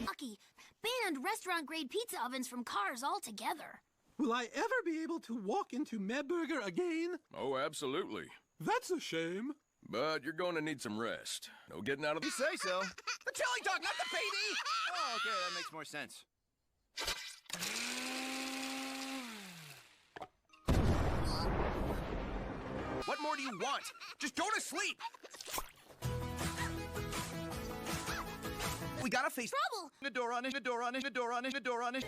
Lucky. Banned restaurant-grade pizza ovens from cars altogether. Will I ever be able to walk into Medburger again? Oh, absolutely. That's a shame. But you're going to need some rest. No getting out of the... You say so. The chili dog, not the baby! Oh, okay, that makes more sense. What more do you want? Just go to sleep! We gotta face Trouble! the door on it, the door on it, the door on it, the door on it.